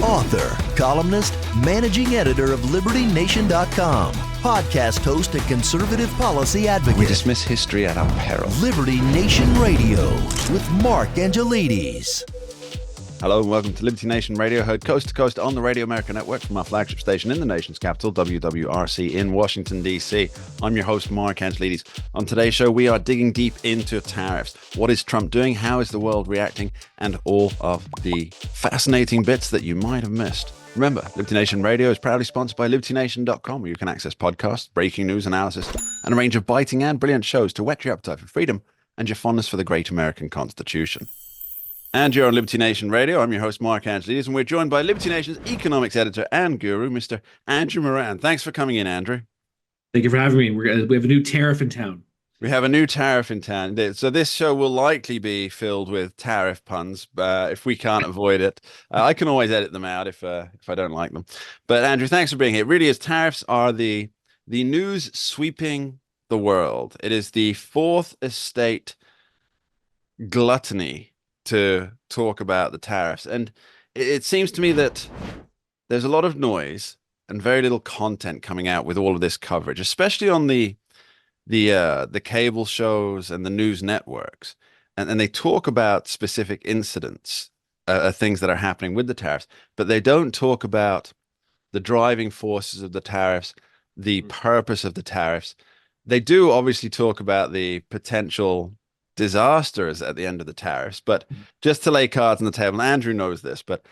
author, columnist, managing editor of LibertyNation.com, podcast host and conservative policy advocate. We dismiss history at our peril. Liberty Nation Radio with Mark Angelides. Hello and welcome to Liberty Nation Radio, heard coast to coast on the Radio America Network from our flagship station in the nation's capital, WWRC in Washington, D.C. I'm your host, Mark Angelides. On today's show, we are digging deep into tariffs. What is Trump doing? How is the world reacting? And all of the fascinating bits that you might have missed. Remember, Liberty Nation Radio is proudly sponsored by LibertyNation.com, where you can access podcasts, breaking news analysis, and a range of biting and brilliant shows to whet your appetite for freedom and your fondness for the great American Constitution. And you're on Liberty Nation Radio. I'm your host, Mark Angelides, and we're joined by Liberty Nation's economics editor and guru, Mr. Andrew Moran. Thanks for coming in, Andrew. Thank you for having me. We have a new tariff in town. We have a new tariff in town. So this show will likely be filled with tariff puns if we can't avoid it. I can always edit them out if I don't like them. But Andrew, thanks for being here. It really is. Tariffs are the news sweeping the world. It is the fourth estate gluttony to talk about the tariffs. And it seems to me that there's a lot of noise and very little content coming out with all of this coverage, especially on the cable shows and the news networks. And they talk about specific incidents, things that are happening with the tariffs, but they don't talk about the driving forces of the tariffs, the purpose of the tariffs. They do obviously talk about the potential disasters at the end of the tariffs, but just to lay cards on the table, and Andrew knows this, but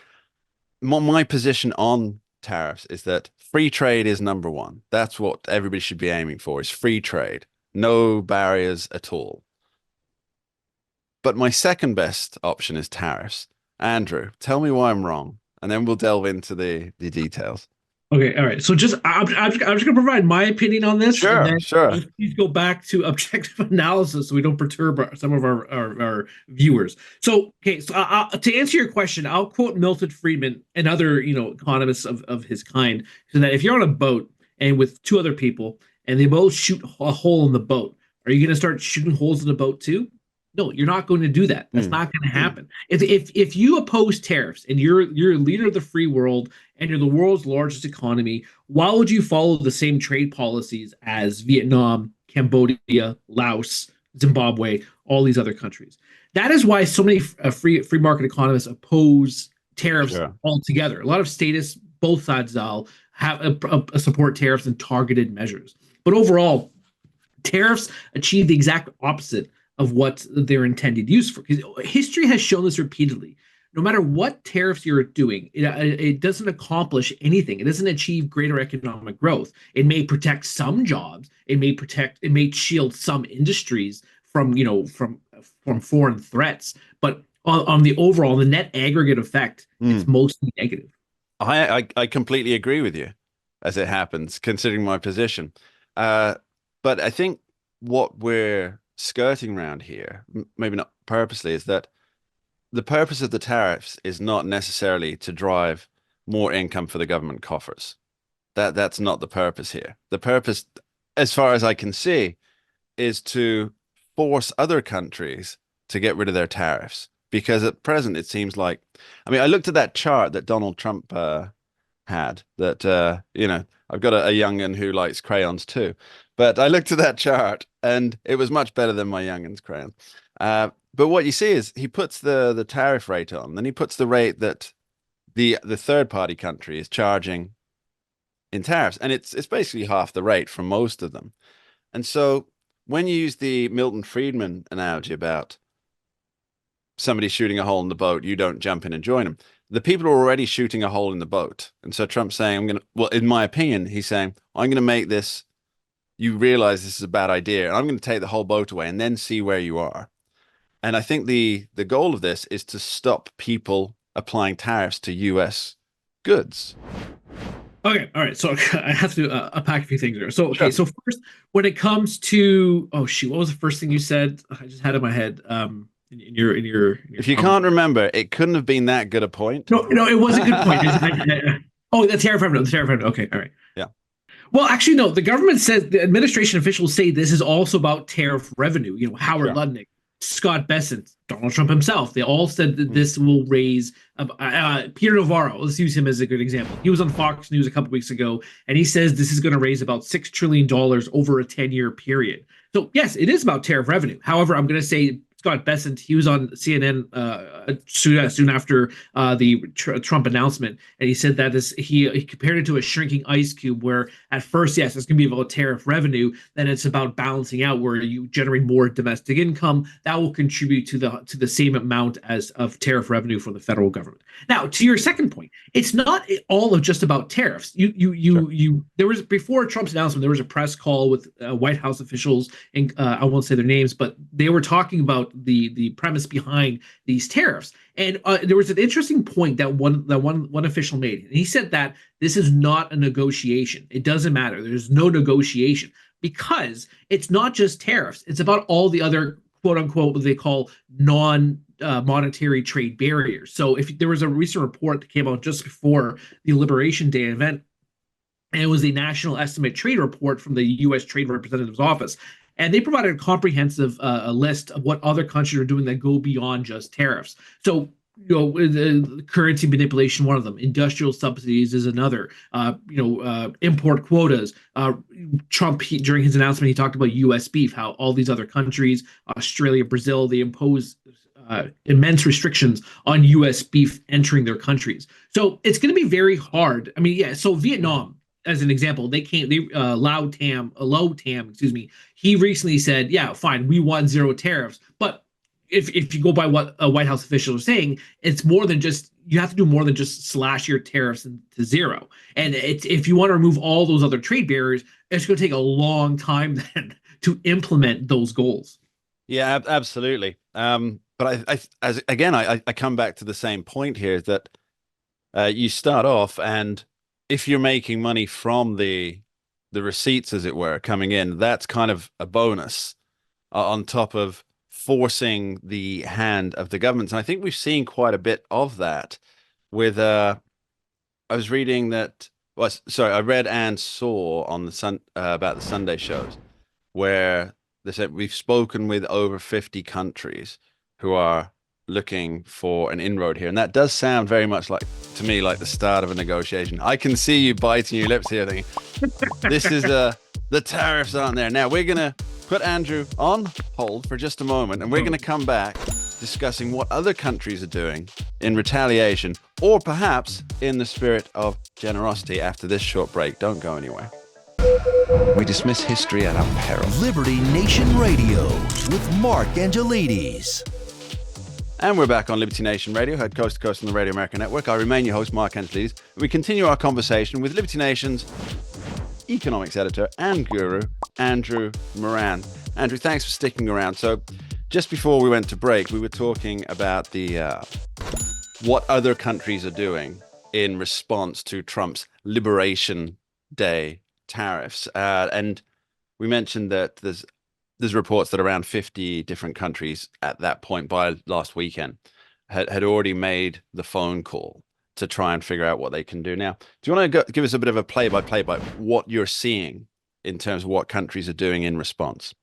my position on tariffs is that free trade is number one. That's what everybody should be aiming for, is free trade, no barriers at all. But my second best option is tariffs. Andrew, tell me why I'm wrong, and then we'll delve into the details. Okay, all right. So I'm just going to provide my opinion on this. Sure, and then sure. Please go back to objective analysis so we don't perturb some of our viewers. So, okay, so to answer your question, I'll quote Milton Friedman and other economists of his kind, so that if you're on a boat and with two other people and they both shoot a hole in the boat, are you going to start shooting holes in the boat too? No, you're not going to do that. That's not going to happen. If you oppose tariffs and you're a leader of the free world and you're the world's largest economy, why would you follow the same trade policies as Vietnam, Cambodia, Laos, Zimbabwe, all these other countries? That is why so many free market economists oppose tariffs altogether. A lot of statists, both sides of the aisle, have support tariffs and targeted measures. But overall, tariffs achieve the exact opposite of what their intended use for. Because history has shown this repeatedly. No matter what tariffs you're doing, it doesn't accomplish anything. It doesn't achieve greater economic growth. It may protect some jobs. It may shield some industries from foreign threats. But on the overall, the net aggregate effect, it's mostly negative. I completely agree with you, as it happens, considering my position. But I think what we're skirting around here, maybe not purposely, is that the purpose of the tariffs is not necessarily to drive more income for the government coffers. That's not the purpose here. The purpose, as far as I can see, is to force other countries to get rid of their tariffs. Because at present, it seems like, I looked at that chart that Donald Trump had, that, I've got a young'un who likes crayons too. But I looked at that chart and it was much better than my young'un's crayon. But what you see is he puts the tariff rate on, then he puts the rate that the third party country is charging in tariffs. And it's basically half the rate from most of them. And so when you use the Milton Friedman analogy about somebody shooting a hole in the boat, you don't jump in and join them. The people are already shooting a hole in the boat. And so Trump's saying, in my opinion, he's saying, I'm going to make this, you realize this is a bad idea, and I'm going to take the whole boat away and then see where you are. And I think the goal of this is to stop people applying tariffs to U.S. goods. Okay, all right. So I have to unpack a few things there. So, okay, so first, when it comes to, what was the first thing you said? I just had it in my head. In your if you can't remember, it couldn't have been that good a point. No, it was a good point. The tariff revenue. Okay, all right. Yeah. Well, actually, no. The government says, the administration officials say this is also about tariff revenue. Howard Lutnick Scott Bessent, Donald Trump himself, they all said that this will raise. Peter Navarro, let's use him as a good example. He was on Fox News a couple weeks ago, and he says this is going to raise about $6 trillion over a 10-year period. So yes, it is about tariff revenue. However, I'm going to say Scott Bessent, he was on CNN soon after the Trump announcement, and he said that he compared it to a shrinking ice cube, where at first, yes, it's going to be about tariff revenue, then it's about balancing out where you generate more domestic income that will contribute to the same amount as of tariff revenue for the federal government. Now, to your second point, it's not all of just about tariffs. There was, before Trump's announcement, there was a press call with White House officials, and I won't say their names, but they were talking about the premise behind these tariffs. And there was an interesting point that one official made. And he said that this is not a negotiation. It doesn't matter. There's no negotiation, because it's not just tariffs. It's about all the other, quote unquote, what they call non-monetary trade barriers. So if there was a recent report that came out just before the Liberation Day event, and it was the National Estimate Trade Report from the U.S. Trade Representative's Office. And they provided a comprehensive list of what other countries are doing that go beyond just tariffs. So, the currency manipulation, one of them. Industrial subsidies is another. Import quotas. Trump, during his announcement, he talked about U.S. beef, how all these other countries, Australia, Brazil, they impose immense restrictions on U.S. beef entering their countries. So it's going to be very hard. I mean, yeah, so Vietnam, as an example, Lao Tam, he recently said, yeah, fine, we want zero tariffs. But if you go by what a White House official is saying, it's more than just, you have to do more than just slash your tariffs to zero. And if you want to remove all those other trade barriers, it's going to take a long time then to implement those goals. Yeah, absolutely. But I come back to the same point here, that you start off, and if you're making money from the receipts, as it were, coming in, that's kind of a bonus on top of forcing the hand of the governments. And I think we've seen quite a bit of that with, I was reading that, I read and saw on the about the Sunday shows, where they said we've spoken with over 50 countries who are looking for an inroad here. And that does sound very much like, to me, like the start of a negotiation. I can see you biting your lips here thinking, this is the tariffs aren't there. Now we're going to put Andrew on hold for just a moment, and we're going to come back discussing what other countries are doing in retaliation, or perhaps in the spirit of generosity, after this short break. Don't go anywhere. We dismiss history at our peril. Liberty Nation Radio with Mark Angelides. And we're back on Liberty Nation Radio, heard coast to coast on the Radio America Network. I remain your host, Mark Angelides. We continue our conversation with Liberty Nation's economics editor and guru, Andrew Moran. Andrew, thanks for sticking around. So just before we went to break, we were talking about the what other countries are doing in response to Trump's Liberation Day tariffs. And we mentioned that there's reports that around 50 different countries at that point by last weekend had already made the phone call to try and figure out what they can do now. Do you want to give us a bit of a play-by-play by what you're seeing in terms of what countries are doing in response?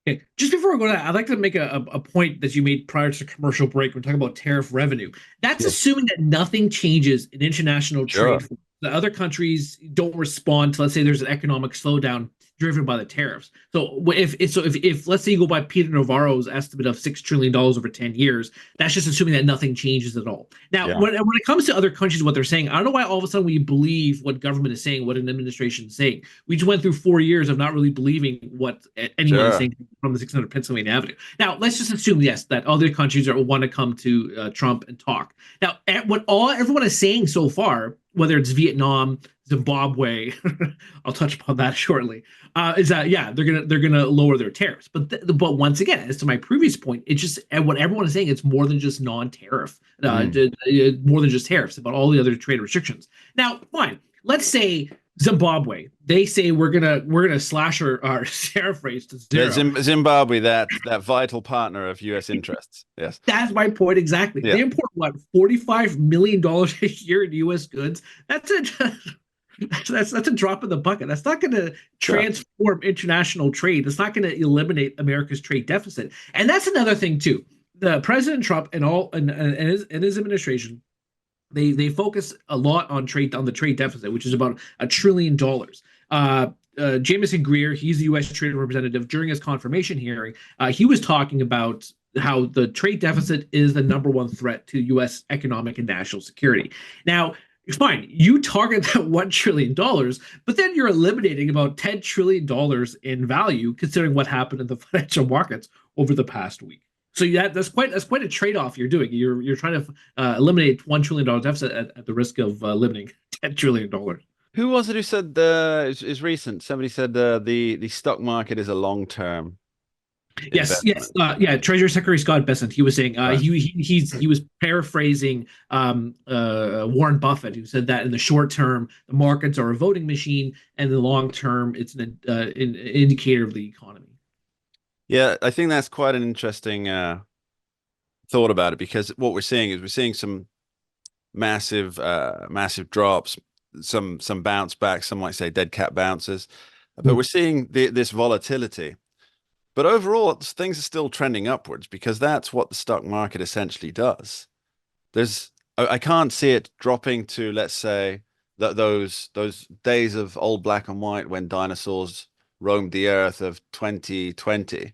Okay. Just before we go to that, I'd like to make a point that you made prior to commercial break. We're talking about tariff revenue. That's assuming that nothing changes in international trade. Sure. The other countries don't respond to, let's say there's an economic slowdown driven by the tariffs. So if let's say you go by Peter Navarro's estimate of $6 trillion over 10 years, that's just assuming that nothing changes at all. Now, when it comes to other countries, what they're saying, I don't know why all of a sudden we believe what government is saying, what an administration is saying. We just went through 4 years of not really believing what anyone is saying from the 600 Pennsylvania Avenue. Now, let's just assume, yes, that other countries want to come to Trump and talk. Now, what everyone is saying so far, whether it's Vietnam, Zimbabwe, I'll touch upon that shortly, is that they're gonna lower their tariffs. But once again, as to my previous point, it's just, and what everyone is saying, it's more than just non-tariff, more than just tariffs, about all the other trade restrictions. Now, fine, let's say Zimbabwe, they say we're gonna slash our tariff rates to zero. Yeah, Zimbabwe, that vital partner of U.S. interests. Yes, that's my point exactly. Yeah. They import what, $45 million a year in U.S. goods. That's it. That's a drop in the bucket. That's not going to Sure. transform international trade. It's not going to eliminate America's trade deficit. And that's another thing too. The President Trump and his administration, they focus a lot on the trade deficit, which is about $1 trillion. Jameson Greer, he's the U.S. Trade Representative. During his confirmation hearing, he was talking about how the trade deficit is the number one threat to U.S. economic and national security. Now, fine, you target that $1 trillion, but then you're eliminating about $10 trillion in value, considering what happened in the financial markets over the past week. So that's quite a trade-off you're doing. You're trying to eliminate $1 trillion deficit at the risk of eliminating $10 trillion. Who was it who said is recent? Somebody said the stock market is a long-term Yes, investment. yeah. Treasury Secretary Scott Bessent, he was saying Right. he was paraphrasing Warren Buffett, who said that in the short term the markets are a voting machine, and in the long term it's an indicator of the economy. Yeah, I think that's quite an interesting thought about it, because what we're seeing some massive drops, some bounce back, some might say dead cat bounces, but we're seeing this volatility. But overall, things are still trending upwards, because that's what the stock market essentially does. I can't see it dropping to, let's say, that those days of old black and white when dinosaurs roamed the earth of 2020,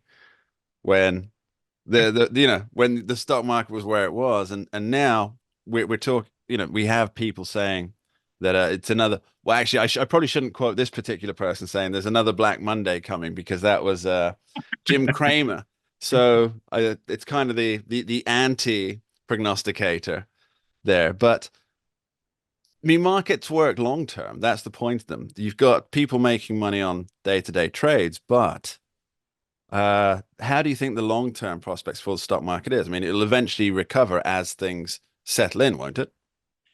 when when the stock market was where it was, and now we're talking, we have people saying that it's another. Well, actually, I probably shouldn't quote this particular person saying there's another Black Monday coming, because that was Jim Cramer. So it's kind of the anti prognosticator there. But I mean, markets work long term. That's the point of them. You've got people making money on day-to-day trades, but how do you think the long-term prospects for the stock market is? I mean, it'll eventually recover as things settle in, won't it?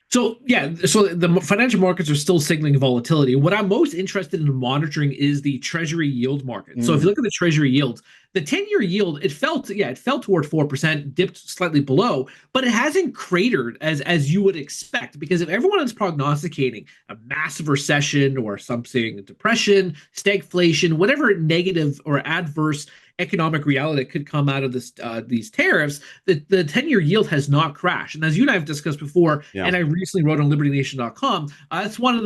So the financial markets are still signaling volatility. What I'm most interested in monitoring is the Treasury yield market. So if you look at the Treasury yields, the 10-year yield, it fell toward 4%, dipped slightly below, but it hasn't cratered as you would expect, because if everyone is prognosticating a massive recession, or some saying depression, stagflation, whatever negative or adverse economic reality that could come out of these tariffs, the 10-year yield has not crashed. And as you and I have discussed before, Yeah. and I recently wrote on LibertyNation.com, that's one of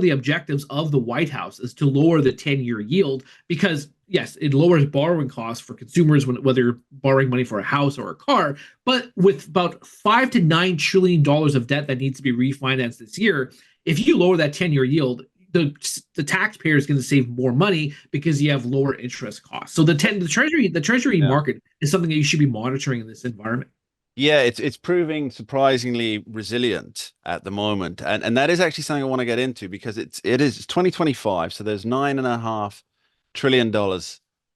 the objectives of the White House, is to lower the 10-year yield, because yes, it lowers borrowing costs for consumers whether you're borrowing money for a house or a car. But with about $5 to $9 trillion of debt that needs to be refinanced this year, if you lower that 10-year yield, the taxpayer is going to save more money, because you have lower interest costs. So the treasury Yeah. market is something that you should be monitoring in this environment. Yeah, it's proving surprisingly resilient at the moment, and that is actually something I want to get into, because it's 2025, so there's $9.5 trillion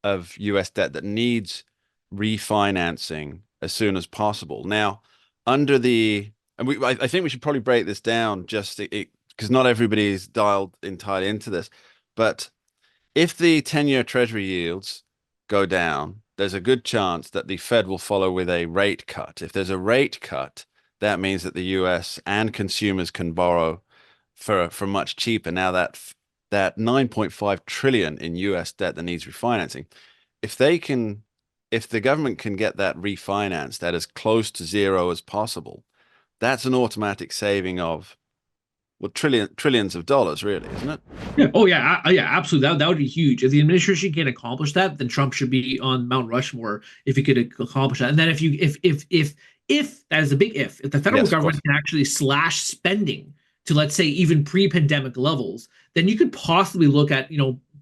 of US debt that needs refinancing as soon as possible. Now, under the and I think we should probably break this down, just because not everybody's dialed entirely into this, but if the 10-year Treasury yields go down, there's a good chance that the Fed will follow with a rate cut. If there's a rate cut, that means that the US and consumers can borrow for much cheaper. Now that 9.5 trillion in US debt that needs refinancing, if the government can get that refinanced at as close to zero as possible, that's an automatic saving of, well, trillions of dollars, really, isn't it? Yeah. Oh yeah. Yeah. Absolutely. That would be huge. If the administration can accomplish that, then Trump should be on Mount Rushmore if he could accomplish that. And then if that is a big if the federal Yes, of government course. can actually slash spending to, let's say, even pre-pandemic levels, then you could possibly look at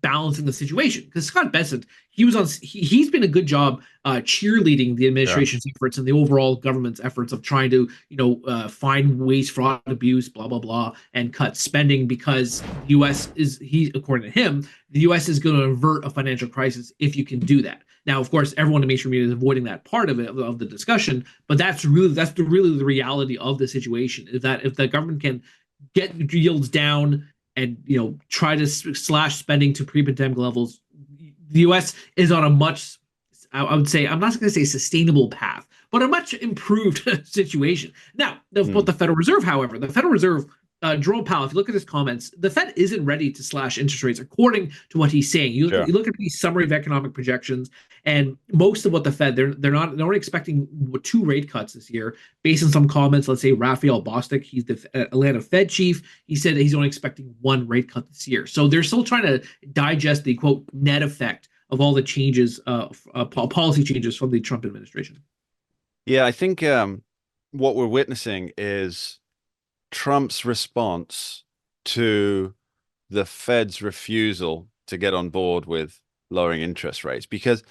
balancing the situation. Because Scott Bessent, he's been a good job cheerleading the administration's efforts and the overall government's efforts of trying to find waste, fraud, abuse, blah blah blah, and cut spending, because the U.S. according to him, the U.S. is going to avert a financial crisis if you can do that. Now, of course, everyone in mainstream media is avoiding that part of it, of the discussion, but that's really the reality of the situation, is that if the government can get yields down and try to slash spending to pre-pandemic levels, the U.S. is on a much, I would say, I'm not going to say sustainable path, but a much improved situation. Now, but the Federal Reserve, however, the Federal Reserve Jerome Powell, if you look at his comments, the Fed isn't ready to slash interest rates according to what he's saying. You look at these summary of economic projections, and most of what the Fed they're not expecting 2 rate cuts this year, based on some comments. Let's say Raphael Bostic, he's the Atlanta Fed chief. He said that he's only expecting 1 rate cut this year. So they're still trying to digest the quote net effect of all the changes, policy changes from the Trump administration. Yeah, I think what we're witnessing is Trump's response to the Fed's refusal to get on board with lowering interest rates. Because,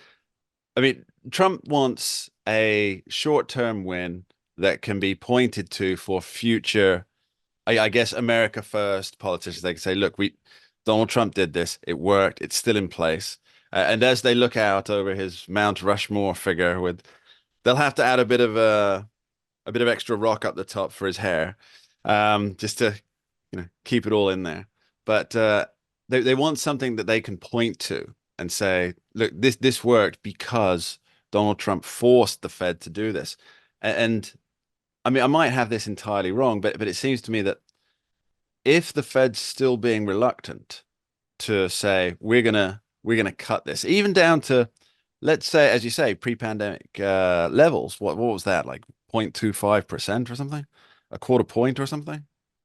I mean, Trump wants a short-term win that can be pointed to for future, I guess, America first politicians. They can say, look, Donald Trump did this. It worked. It's still in place. And as they look out over his Mount Rushmore figure, they'll have to add a bit of extra rock up the top for his hair, just to keep it all in there. But they want something that they can point to and say, look, this worked because Donald Trump forced the Fed to do this. And I mean, I might have this entirely wrong, but it seems to me that if the Fed's still being reluctant to say we're gonna cut this, even down to, let's say, as you say, pre-pandemic levels, what was that, like 0.25% or something, a quarter point or something?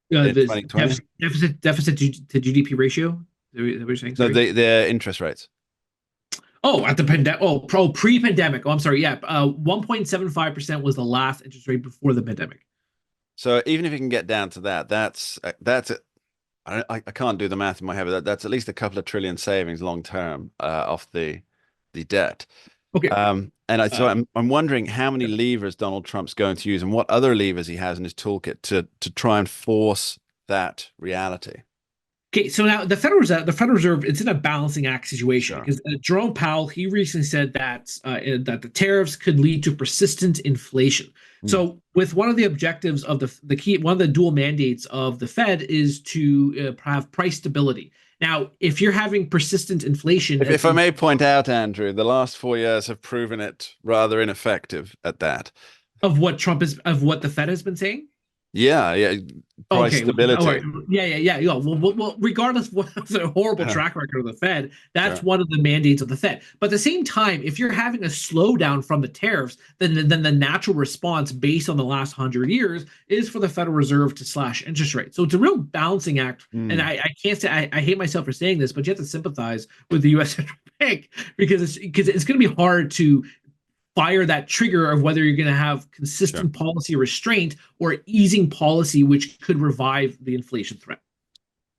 The deficit to GDP ratio. Is that what you're saying? No, the interest rates. Oh, at the pre-pandemic. Oh, I'm sorry. Yeah, 1.75% was the last interest rate before the pandemic. So even if you can get down to that, that's it. I can't do the math in my head, but that's at least a couple of trillion savings long term off the debt. Okay. I'm wondering how many levers Donald Trump's going to use and what other levers he has in his toolkit to try and force that reality. Okay, so now the Federal Reserve, it's in a balancing act situation because Jerome Powell, he recently said that the tariffs could lead to persistent inflation. So, with one of the objectives of one of the dual mandates of the Fed is to have price stability. Now, if you're having persistent inflation, if I may point out, Andrew, the last 4 years have proven it rather ineffective at that. Of what the Fed has been saying. Yeah. Price stability. Right. Yeah. Well, regardless of the horrible track record of the Fed, that's one of the mandates of the Fed. But at the same time, if you're having a slowdown from the tariffs, then the natural response based on the last 100 years is for the Federal Reserve to slash interest rates. So it's a real balancing act. And I can't say I hate myself for saying this, but you have to sympathize with the U.S. Central Bank because it's going to be hard to fire that trigger of whether you're going to have consistent policy restraint or easing policy, which could revive the inflation threat.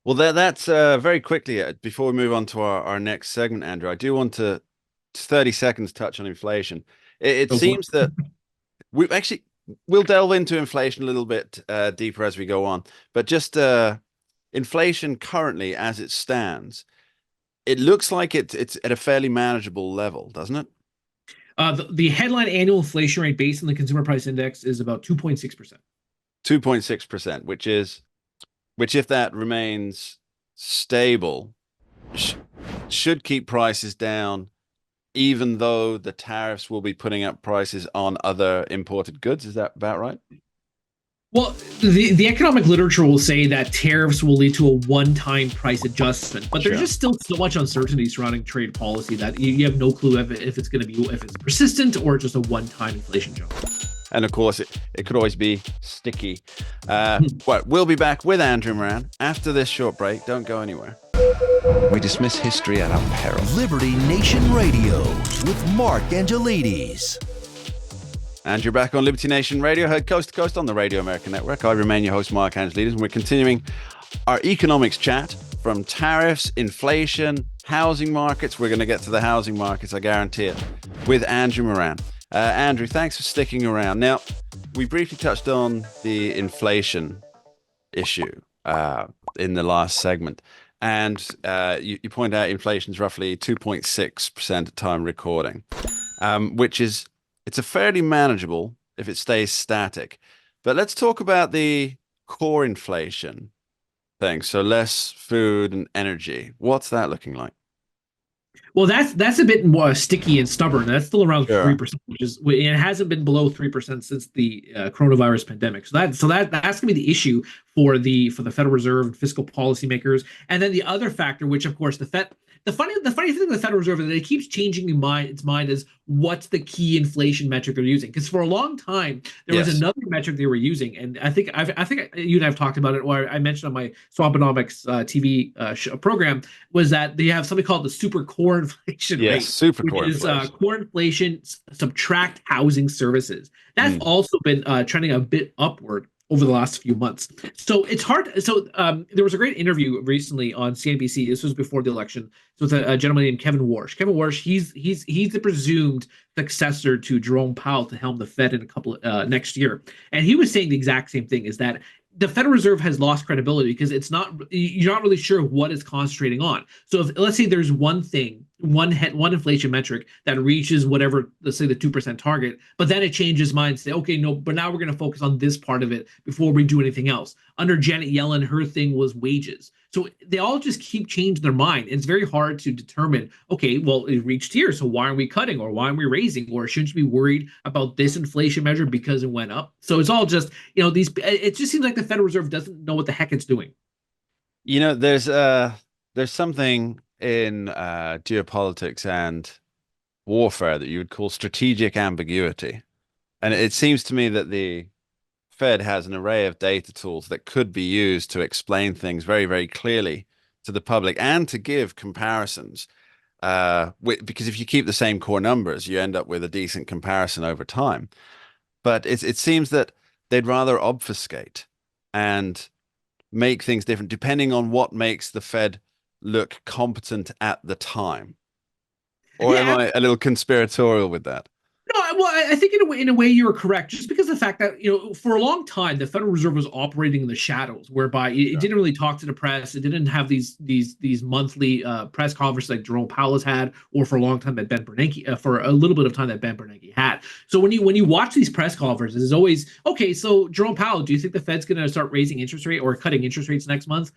Well, that's very quickly, before we move on to our next segment, Andrew, I do want to 30 seconds touch on inflation. It seems that we'll delve into inflation a little bit deeper as we go on, but just inflation currently as it stands, it looks like it's at a fairly manageable level, doesn't it? The headline annual inflation rate based on the consumer price index is about 2.6%. 2.6%, which if that remains stable, should keep prices down, even though the tariffs will be putting up prices on other imported goods. Is that about right? Well, the economic literature will say that tariffs will lead to a one-time price adjustment, but there's just still so much uncertainty surrounding trade policy that you have no clue if it's persistent or just a one-time inflation jump. And of course, it could always be sticky. We'll be back with Andrew Moran after this short break. Don't go anywhere. We dismiss history at our peril. Liberty Nation Radio with Mark Angelides. And you're back on Liberty Nation Radio, heard coast to coast on the Radio American Network. I remain your host, Mark Angelides, and we're continuing our economics chat from tariffs, inflation, housing markets. We're going to get to the housing markets, I guarantee it, with Andrew Moran. Andrew, thanks for sticking around. Now, we briefly touched on the inflation issue in the last segment, and you point out inflation is roughly 2.6% at time recording, which is it's a fairly manageable if it stays static. But let's talk about the core inflation thing. So less food and energy. What's that looking like? Well, that's a bit more sticky and stubborn. That's still around Sure. 3%, which is it hasn't been below 3% since the coronavirus pandemic. That's going to be the issue for the Federal Reserve and fiscal policymakers. And then the other factor, which of course the funny thing with the Federal Reserve is that it keeps changing its mind is what's the key inflation metric they're using. Because for a long time there was Yes. another metric they were using, and I think you and I've talked about it, or I mentioned on my Swaponomics TV program, was that they have something called the super core inflation Yes, rate, super core which is inflation. core inflation subtract housing services. That's also been trending a bit upward over the last few months. So it's hard. So there was a great interview recently on CNBC. This was before the election. So with a gentleman named Kevin Warsh. Kevin Warsh, he's the presumed successor to Jerome Powell to helm the Fed in a couple next year, and he was saying the exact same thing: is that the Federal Reserve has lost credibility because you're not really sure what it's concentrating on. So if let's say there's one thing, one inflation metric that reaches whatever, let's say the 2% target, but then it changes mind, say, okay, no, but now we're going to focus on this part of it before we do anything else. Under Janet Yellen, her thing was wages. So they all just keep changing their mind. And it's very hard to determine, okay, well, it reached here, so why aren't we cutting, or why aren't we raising, or shouldn't you be worried about this inflation measure because it went up? So it's all just, it just seems like the Federal Reserve doesn't know what the heck it's doing. There's something in geopolitics and warfare that you would call strategic ambiguity. And it seems to me that the Fed has an array of data tools that could be used to explain things very, very clearly to the public and to give comparisons. Because if you keep the same core numbers, you end up with a decent comparison over time. But it seems that they'd rather obfuscate and make things different depending on what makes the Fed look competent at the time. Or am I a little conspiratorial with that? No, well, I think in a way you're correct. Just because of the fact that for a long time the Federal Reserve was operating in the shadows, whereby it didn't really talk to the press. It didn't have these monthly press conferences like Jerome Powell has had, or for a long time that Ben Bernanke, for a little bit of time that Ben Bernanke had. So when you watch these press conferences, it's always okay. So Jerome Powell, do you think the Fed's going to start raising interest rate or cutting interest rates next month?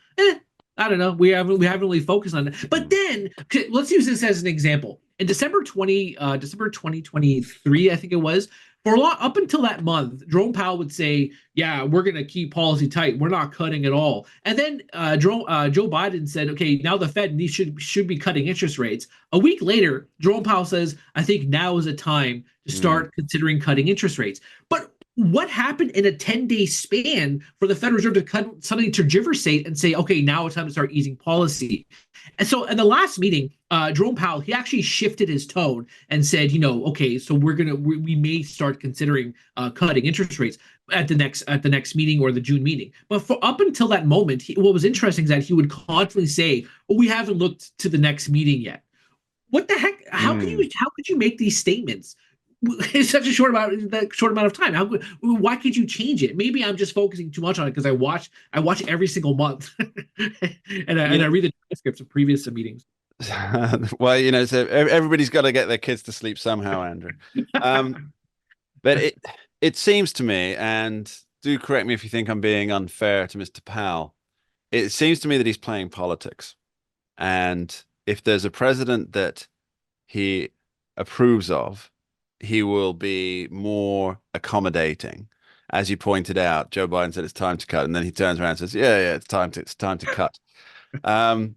I don't know. We haven't really focused on it. But then let's use this as an example. In December 2023, I think it was, up until that month, Jerome Powell would say, yeah, we're going to keep policy tight. We're not cutting at all. And then Joe Biden said, okay, now the Fed should be cutting interest rates. A week later, Jerome Powell says, I think now is a time to start considering cutting interest rates. But what happened in a 10-day span for the Federal Reserve to suddenly tergiversate and say, okay, now it's time to start easing policy? And so in the last meeting, Jerome Powell, he actually shifted his tone and said, okay, so we may start considering cutting interest rates at the next meeting or the June meeting. But for up until that moment, what was interesting is that he would constantly say, well, we haven't looked to the next meeting yet. What the heck? How could you make these statements in such a short amount of time? Why could you change it? Maybe I'm just focusing too much on it because I watch every single month, and I read the transcripts of previous meetings. Well, so everybody's got to get their kids to sleep somehow, Andrew. But it seems to me, and do correct me if you think I'm being unfair to Mr. Powell, it seems to me that he's playing politics. And if there's a president that he approves of, he will be more accommodating. As you pointed out, Joe Biden said it's time to cut, and then he turns around and says, yeah, it's time to cut.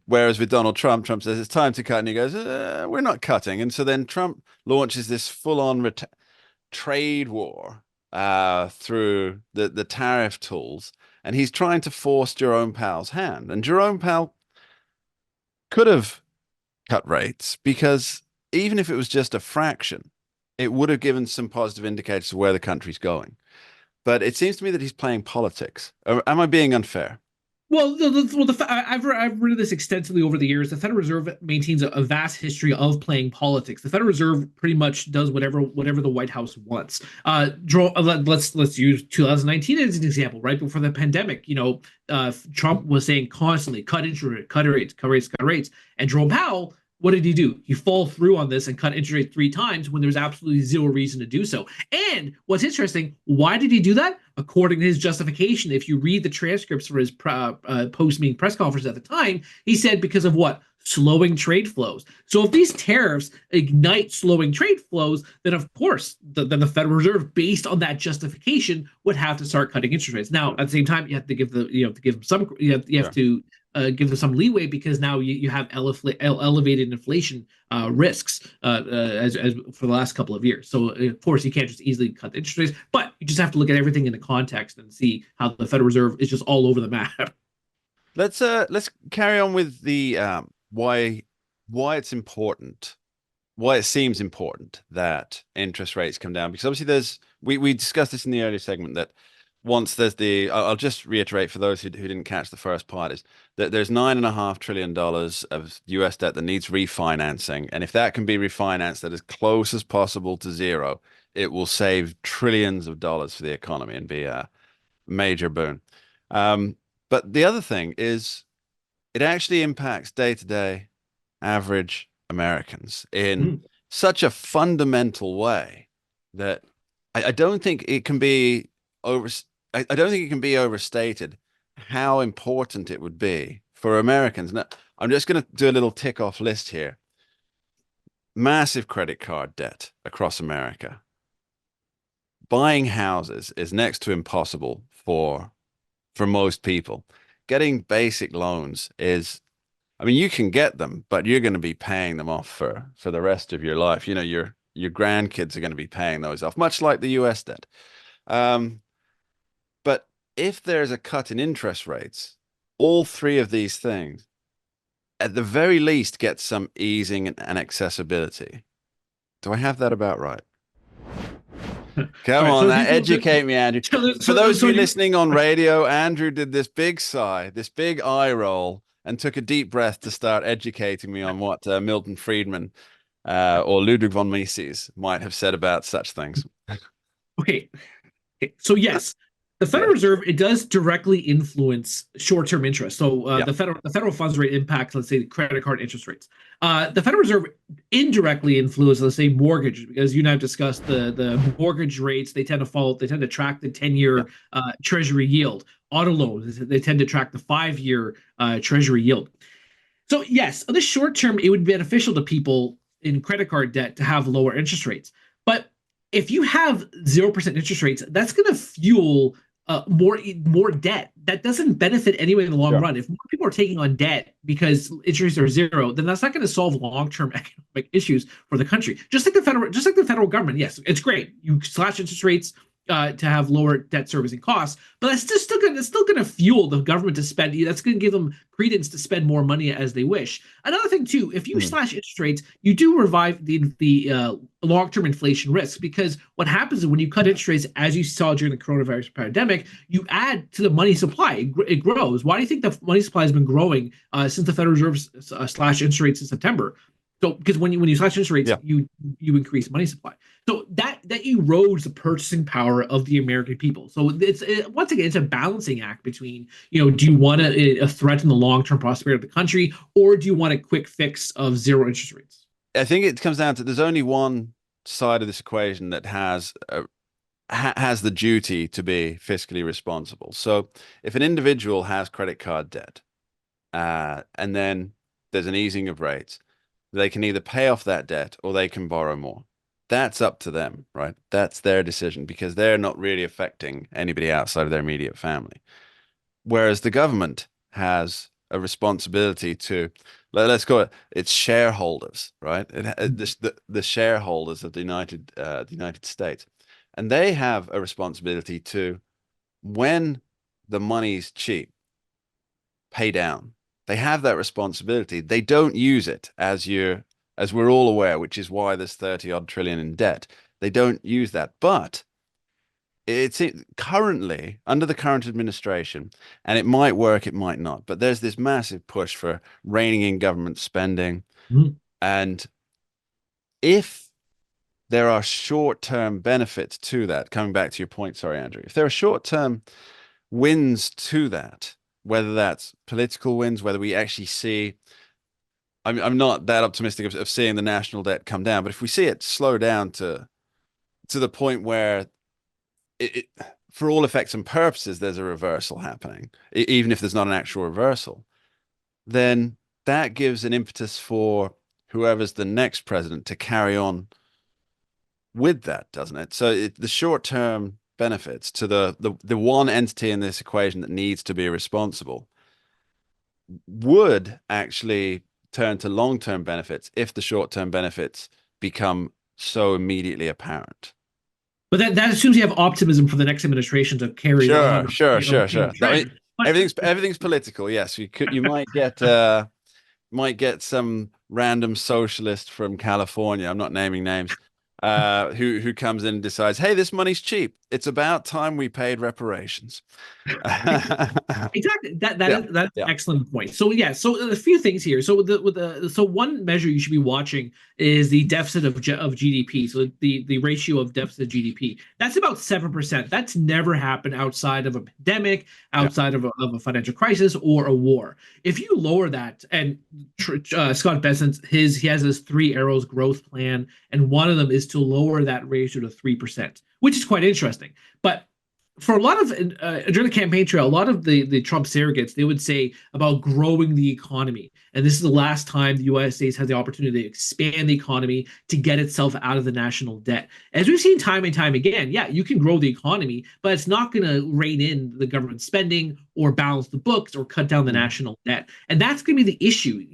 Whereas with Donald Trump says it's time to cut, and he goes, we're not cutting. And so then Trump launches this full-on trade war through the tariff tools, and he's trying to force Jerome Powell's hand. And Jerome Powell could have cut rates, because even if it was just a fraction, it would have given some positive indicators of where the country's going. But it seems to me that he's playing politics. Am I being unfair? Well, I've read this extensively over the years. The Federal Reserve maintains a vast history of playing politics. The Federal Reserve pretty much does whatever the White House wants. Let's use 2019 as an example. Right before the pandemic, Trump was saying constantly cut rates, and Jerome Powell what did he do? He fall through on this and cut interest rates 3 times when there's absolutely zero reason to do so. And what's interesting, why did he do that? According to his justification, if you read the transcripts for his post-meeting press conference at the time, he said because of what? Slowing trade flows. So if these tariffs ignite slowing trade flows, then of course, then the Federal Reserve, based on that justification, would have to start cutting interest rates. Now, at the same time, you have to give them some, you have to give them some leeway, because now you have elevated inflation risks as for the last couple of years. So of course you can't just easily cut the interest rates, but you just have to look at everything in the context and see how the Federal Reserve is just all over the map. Let's carry on with the why it's important, why it seems important that interest rates come down, because obviously we discussed this in the earlier segment, that once there's I'll just reiterate for those who didn't catch the first part, is that there's $9.5 trillion of US debt that needs refinancing. And if that can be refinanced at as close as possible to zero, it will save trillions of dollars for the economy and be a major boon. But the other thing is, it actually impacts day-to-day average Americans in such a fundamental way that I don't think it can be I don't think it can be overstated how important it would be for Americans. Now, I'm just going to do a little tick off list here. Massive credit card debt across America. Buying houses is next to impossible for most people. Getting basic loans is, I mean, you can get them, but you're going to be paying them off for the rest of your life. You know, your grandkids are going to be paying those off, much like the US debt. But if there's a cut in interest rates, all three of these things, at the very least, get some easing and accessibility. Do I have that about right? Come on, educate me, Andrew. For those of you listening on radio, Andrew did this big sigh, this big eye roll, and took a deep breath to start educating me on what Milton Friedman or Ludwig von Mises might have said about such things. Okay. So yes, the Federal Reserve, it does directly influence short-term interest. So the federal funds rate impacts, let's say, the credit card interest rates. The Federal Reserve indirectly influences, let's say, mortgage, because you and I have discussed the mortgage rates. They tend to track the 10-year Treasury yield. Auto loans, they tend to track the 5-year Treasury yield. So yes, on the short term, it would be beneficial to people in credit card debt to have lower interest rates. But if you have 0% interest rates, that's going to fuel more debt. That doesn't benefit anyone in the long run. If more people are taking on debt because interest rates are zero, then that's not going to solve long-term economic issues for the country. Just like the federal government. Yes, it's great. You slash interest rates to have lower debt servicing costs, but that's just still going to fuel the government to spend. That's going to give them credence to spend more money as they wish. Another thing too, if you slash interest rates, you do revive the long-term inflation risk, because what happens is when you cut interest rates, as you saw during the coronavirus pandemic, you add to the money supply. It grows. Why do you think the money supply has been growing since the Federal Reserve slashed interest rates in September? So because when you slash interest rates, you increase money supply. So that erodes the purchasing power of the American people. So once again, it's a balancing act between, do you want a threaten the long-term prosperity of the country, or do you want a quick fix of zero interest rates? I think it comes down to, there's only one side of this equation that has the duty to be fiscally responsible. So if an individual has credit card debt, and then there's an easing of rates, they can either pay off that debt or they can borrow more. That's up to them, right? That's their decision, because they're not really affecting anybody outside of their immediate family. Whereas the government has a responsibility to, let's call it's shareholders, right? The shareholders of the United States, and they have a responsibility to, when the money's cheap, pay down. They have that responsibility. They don't use it, as we're all aware, which is why there's 30-odd trillion in debt. They don't use that. But it's currently, under the current administration, and it might work, it might not, but there's this massive push for reining in government spending. And if there are short-term benefits to that, coming back to your point, sorry, Andrew, if there are short-term wins to that, whether that's political wins, whether we actually see I'm not that optimistic of seeing the national debt come down, but if we see it slow down to the point where it for all effects and purposes, there's a reversal happening, even if there's not an actual reversal, then that gives an impetus for whoever's the next president to carry on with that, doesn't it? So the short-term benefits to the one entity in this equation that needs to be responsible would actually turn to long-term benefits if the short-term benefits become so immediately apparent. But that assumes you have optimism for the next administration to carry on. Sure. Trend. Everything's political. Yes, you might get some random socialist from California. I'm not naming names. Who comes in and decides, hey, this money's cheap. It's about time we paid reparations. Exactly. That's an excellent point. So so a few things here. So so one measure you should be watching is the deficit of GDP. So the ratio of deficit to GDP. That's about 7%. That's never happened outside of a pandemic, outside of a financial crisis or a war. If you lower that, and Scott Bessent, he has his 3 arrows growth plan, and one of them is to lower that ratio to 3%, which is quite interesting. But for a lot of during the campaign trail, a lot of the Trump surrogates, they would say about growing the economy, and this is the last time the United States has the opportunity to expand the economy to get itself out of the national debt. As we've seen time and time again, yeah, you can grow the economy, but it's not going to rein in the government spending or balance the books or cut down the national debt, and that's going to be the issue.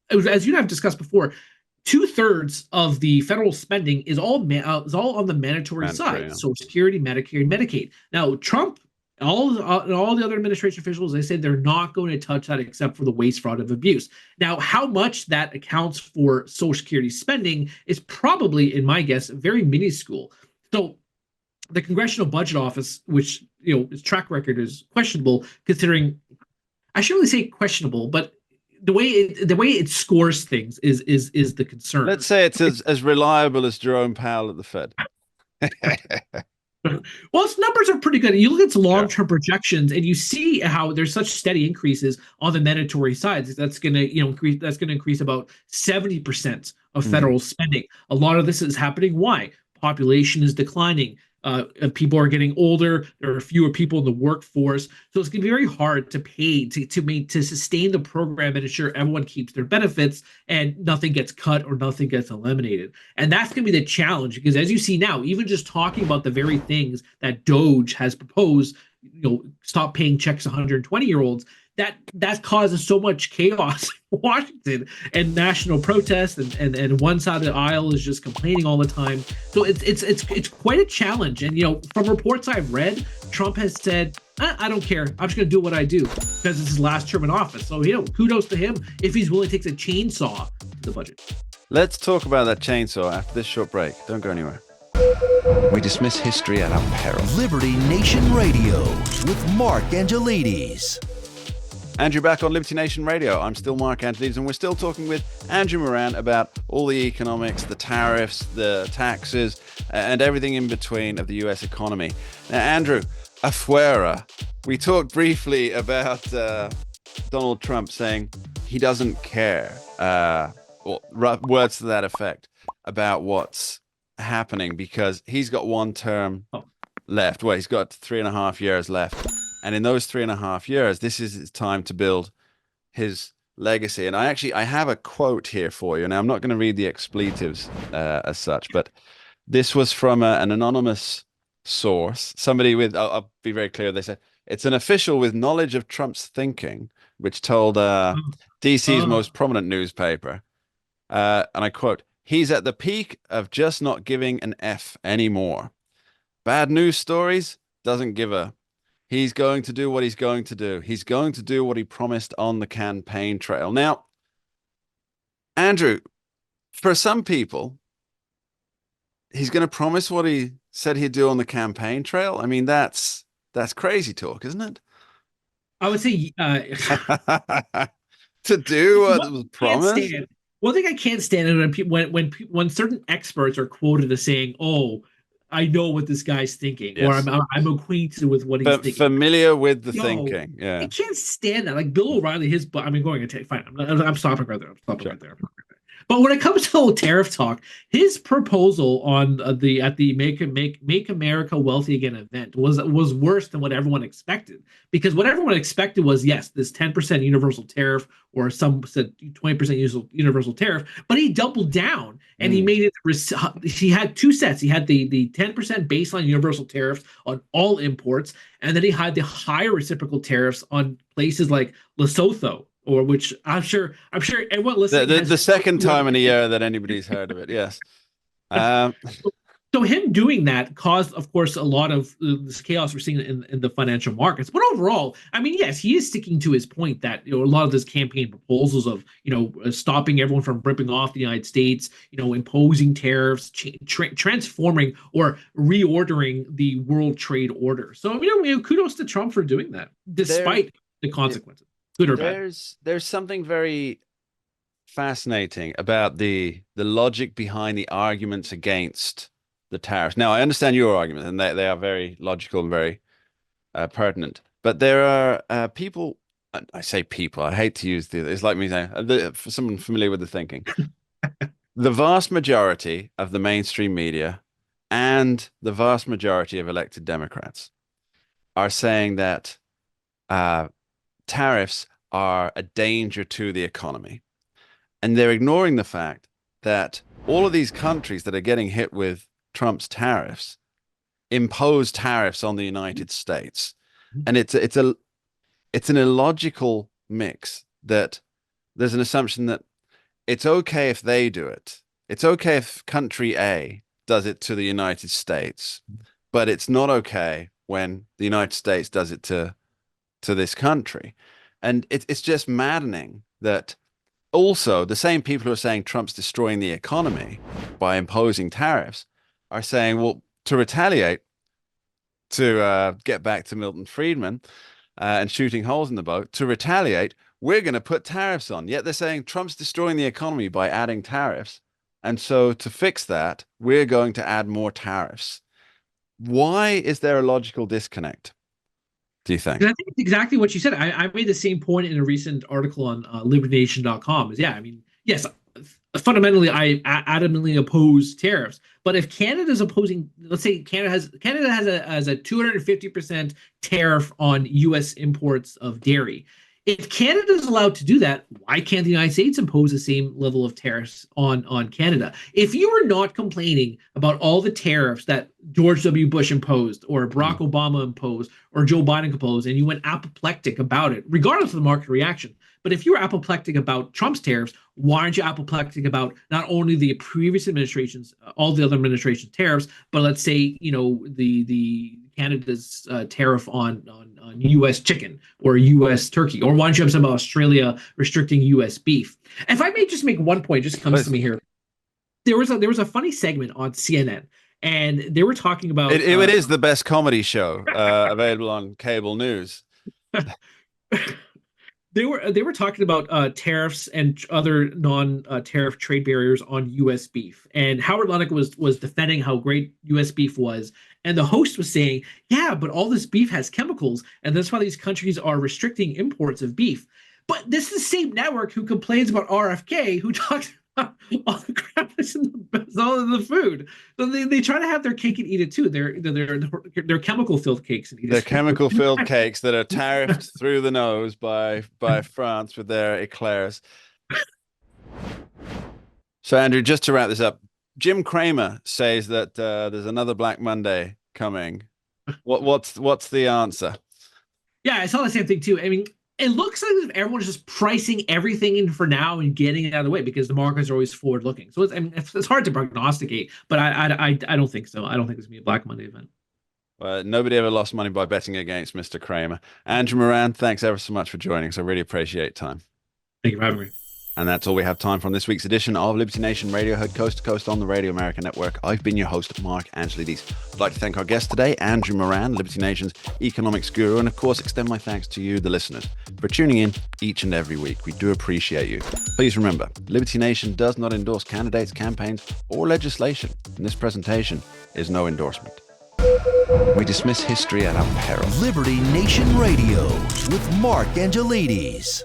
As you and I have discussed before, 2/3 of the federal spending is all on the mandatory side. Yeah. Social Security, Medicare, and Medicaid. Now, Trump, all the other administration officials, they say they're not going to touch that except for the waste, fraud, and abuse. Now, how much that accounts for Social Security spending is probably, in my guess, very minuscule. So the Congressional Budget Office, which its track record is questionable, considering I shouldn't really say questionable, but the way it scores things is the concern. Let's say it's as reliable as Jerome Powell at the Fed. Well, its numbers are pretty good. You look at its long-term projections, and you see how there's such steady increases on the mandatory sides. That's going to increase. That's going to increase about 70% of federal spending. A lot of this is happening. Why? Population is declining. People are getting older. There are fewer people in the workforce, so it's going to be very hard to pay to sustain the program and ensure everyone keeps their benefits and nothing gets cut or nothing gets eliminated. And that's going to be the challenge, because as you see now, even just talking about the very things that DOGE has proposed, stop paying checks to 120-year-olds. That causes so much chaos in Washington and national protests, and one side of the aisle is just complaining all the time. So it's quite a challenge. And from reports I've read, Trump has said, I don't care. I'm just going to do what I do because it's his last term in office. So kudos to him if he's willing to take a chainsaw to the budget. Let's talk about that chainsaw after this short break. Don't go anywhere. We dismiss history at our peril. Liberty Nation Radio with Mark Angelides. Andrew back on Liberty Nation Radio. I'm still Mark Angelides, and we're still talking with Andrew Moran about all the economics, the tariffs, the taxes, and everything in between of the U.S. economy. Now, Andrew, afuera, we talked briefly about Donald Trump saying he doesn't care, or words to that effect, about what's happening because he's got one term left. Well, he's got 3.5 years left. And in those 3.5 years, this is his time to build his legacy. And I have a quote here for you. Now, I'm not going to read the expletives as such, but this was from an anonymous source. Somebody with, I'll be very clear, they said, it's an official with knowledge of Trump's thinking, which told DC's most prominent newspaper. And I quote, he's at the peak of just not giving an F anymore. Bad news stories, doesn't give a. He's going to do what he's going to do. He's going to do what he promised on the campaign trail. Now, Andrew, for some people, he's going to promise what he said he'd do on the campaign trail. I mean, that's crazy talk, isn't it? I would say to do what was promised. One thing I can't stand is when certain experts are quoted as saying, "Oh, I know what this guy's thinking, or Yes. I'm acquainted with what he's thinking. Familiar with the Yo, thinking. I Yeah. can't stand that. Like Bill O'Reilly, I mean, going to take fine. I'm stopping right there. I'm stopping Sure. right there. But when it comes to tariff talk, his proposal on the Make America Wealthy Again event was worse than what everyone expected. Because what everyone expected was, yes, this 10% universal tariff, or some said 20% universal tariff, but he doubled down and he made it. He had two sets. He had the 10% baseline universal tariffs on all imports, and then he had the higher reciprocal tariffs on places like Lesotho, or which I'm sure everyone listening The second time in a year that anybody's heard of it. Yes. So him doing that caused, of course, a lot of this chaos we're seeing in the financial markets. But overall, I mean, yes, he is sticking to his point that a lot of this campaign proposals of stopping everyone from ripping off the United States, imposing tariffs, transforming or reordering the world trade order. So kudos to Trump for doing that, despite the consequences, good or bad. There's something very fascinating about the logic behind the arguments against the tariffs. Now, I understand your argument, and they are very logical and very pertinent. But there are people. I say people. I hate to use it's like me saying for someone familiar with the thinking. The vast majority of the mainstream media and the vast majority of elected Democrats are saying that tariffs are a danger to the economy. And they're ignoring the fact that all of these countries that are getting hit with Trump's tariffs impose tariffs on the United States. And it's an illogical mix that there's an assumption that it's okay if they do it. It's okay if country A does it to the United States, but it's not okay when the United States does it to this country. And it's just maddening that also the same people who are saying Trump's destroying the economy by imposing tariffs are saying, well, to retaliate, to get back to Milton Friedman and shooting holes in the boat, to retaliate, we're going to put tariffs on. Yet they're saying Trump's destroying the economy by adding tariffs. And so to fix that, we're going to add more tariffs. Why is there a logical disconnect, do you think? I think it's exactly what you said. I made the same point in a recent article on libertynation.com. Yes, fundamentally, I adamantly oppose tariffs. But if Canada's opposing, let's say Canada has a 250% tariff on U.S. imports of dairy. If Canada is allowed to do that, why can't the United States impose the same level of tariffs on Canada? If you were not complaining about all the tariffs that George W. Bush imposed, or Barack Obama imposed, or Joe Biden imposed, and you went apoplectic about it, regardless of the market reaction, but if you were apoplectic about Trump's tariffs, why aren't you apoplectic about not only the previous administration's, all the other administration's tariffs, but let's say, the Canada's tariff on U.S. chicken or U.S. turkey? Or why don't you have some Australia restricting U.S. beef? If I may just make one point, just comes to me here. There was a funny segment on CNN, and they were talking about it is the best comedy show available on cable news. They were talking about tariffs and other non-tariff trade barriers on U.S. beef, and Howard Lutnick was defending how great U.S. beef was, and the host was saying, "Yeah, but all this beef has chemicals, and that's why these countries are restricting imports of beef." But this is the same network who complains about RFK, who talks about all the crap that's in the food. So they try to have their cake and eat it too. They're chemical filled cakes and eat it. They're chemical filled cakes that are tariffed through the nose by France with their eclairs. So Andrew, just to wrap this up, Jim Cramer says that there's another Black Monday coming. What's the answer? Yeah, I saw the same thing too. I mean, it looks like everyone's just pricing everything in for now and getting it out of the way because the markets are always forward looking. So it's hard to prognosticate, but I don't think so. I don't think it's gonna be a Black Monday event. Nobody ever lost money by betting against Mr. Cramer. Andrew Moran, thanks ever so much for joining us. I really appreciate time. Thank you for having me. And that's all we have time for on this week's edition of Liberty Nation Radio, heard coast to coast on the Radio America Network. I've been your host, Mark Angelides. I'd like to thank our guest today, Andrew Moran, Liberty Nation's economics guru, and of course, extend my thanks to you, the listeners, for tuning in each and every week. We do appreciate you. Please remember, Liberty Nation does not endorse candidates, campaigns, or legislation, and this presentation is no endorsement. We dismiss history at our peril. Liberty Nation Radio with Mark Angelides.